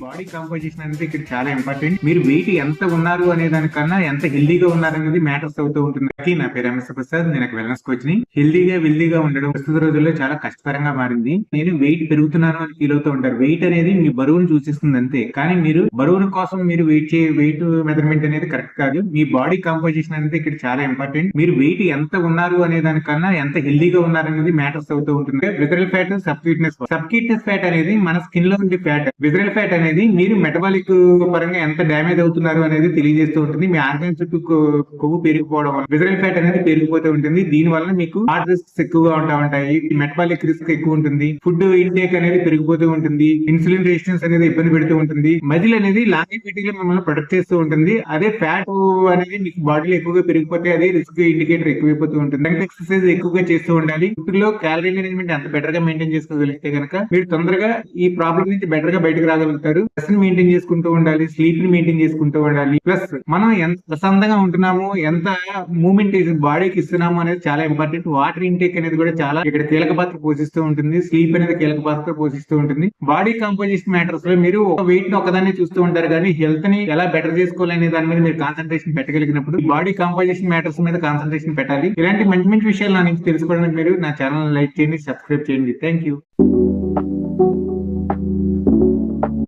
Body composition అనేది ఇక్కడ చాలా ఇంపార్టెంట్. మీరు వెయిట్ ఎంత ఉన్నారు అనే దానికన్నా ఎంత హెల్దీగా ఉన్నారు అనేది మ్యాటర్స్ అవుతూ ఉంటుంది. నా పేరు ఎంఎస్ ప్రసాద్, నేను ఒక వెల్నెస్ కోచ్ ని. హెల్దీగా ఉండడం ప్రస్తుత రోజుల్లో చాలా కష్టకరంగా మారింది. నేను వెయిట్ పెరుగుతున్నాను అని ఫీల్ అవుతూ ఉంటారు. వెయిట్ అనేది మీ బరువును సూచిస్తుంది అంతే, కానీ మీరు బరువుల కోసం మీరు వెయిట్ మెజర్మెంట్ అనేది కరెక్ట్ కాదు. మీ బాడీ కంపోజిషన్ అనేది ఇక్కడ చాలా ఇంపార్టెంట్. మీరు వెయిట్ ఎంత ఉన్నారు అనే దానికన్నా ఎంత హెల్దీగా ఉన్నారు అనేది మ్యాటర్స్ అవుతూ ఉంటుంది. విజరల్ ఫ్యాట్, సబ్క్యూటనస్ ఫ్యాట్ అనేది మన స్కిన్ లో ఉండే ఫ్యాట్. విజరల్ ఫ్యాట్ అనేది మీరు మెటబాలిక్ పరంగా ఎంత డ్యామేజ్ అవుతున్నారు అనేది తెలియజేస్తూ ఉంటుంది. మీ ఆర్గన్ చుట్టూ కొవ్వు పెరిగిపోవడం వల్ల విజరల్ ఫ్యాట్ అనేది పెరిగిపోతూ ఉంటుంది. దీని వల్ల మీకు హార్ట్ రిస్క్స్ ఎక్కువగా ఉంటాయి, మెటబాలిక్ రిస్క్ ఎక్కువ ఉంటుంది, ఫుడ్ ఇంటేక్ అనేది పెరిగిపోతూ ఉంటుంది, ఇన్సులిన్ రెసిస్టెన్స్ అనేది ఇబ్బంది పెడుతూ ఉంటుంది. మజిల్ అనేది లాంగివిటీగా మిమ్మల్ని ప్రొటెక్ట్ చేస్తూ ఉంటుంది. అదే ఫ్యాట్ అనేది మీకు బాడీలో ఎక్కువగా పెరిగిపోతే అది రిస్క్ ఇండికేటర్ ఎక్కువైపోతూ ఉంటుంది. ఎక్సర్సైజ్ ఎక్కువగా చేస్తూ ఉండాలి. ఫుడ్ లో క్యాలరీ మేనేజ్మెంట్ అంత బెటర్ గా మెయింటైన్ చేసుకోగలిగితే కనుక మీరు తొందరగా ఈ ప్రాబ్లం నుంచి బెటర్ గా బయటకు రాగలుగుతారు. స్ట్రెస్ మెయింటైన్ చేసుకుంటూ ఉండాలి, స్లీప్ ని మెయింటైన్ చేసుకుంటూ ఉండాలి. ప్లస్ మనం ఎంత ప్రశాంతంగా ఉంటున్నాము, ఎంత మూవ్మెంట్ బాడీకి ఇస్తున్నాము అనేది చాలా ఇంపార్టెంట్. వాటర్ ఇంటేక్ అనేది కూడా చాలా ఇక్కడ కీలక పాత్ర పోషిస్తూ ఉంటుంది. స్లీప్ అనేది కీలక పాత్ర పోషిస్తూ ఉంటుంది. బాడీ కంపోజిషన్ మ్యాటర్స్ లో మీరు వెయిట్ ని ఒకదాన్ని చూస్తూ ఉంటారు, కానీ హెల్త్ ని ఎలా బెటర్ చేసుకోవాలనే దాని మీద మీరు కాన్సన్ట్రేషన్ పెట్టగలిగినప్పుడు బాడీ కంపోజిషన్ మ్యాటర్స్ మీద కాన్సన్ట్రేషన్ పెట్టాలి. ఇలాంటి మంచి మంచి విషయాలు నా నుంచి తెలుసుకోవడానికి మీరు నా ఛానల్ లైక్ చేయండి, సబ్స్క్రైబ్ చేయండి. Thank you.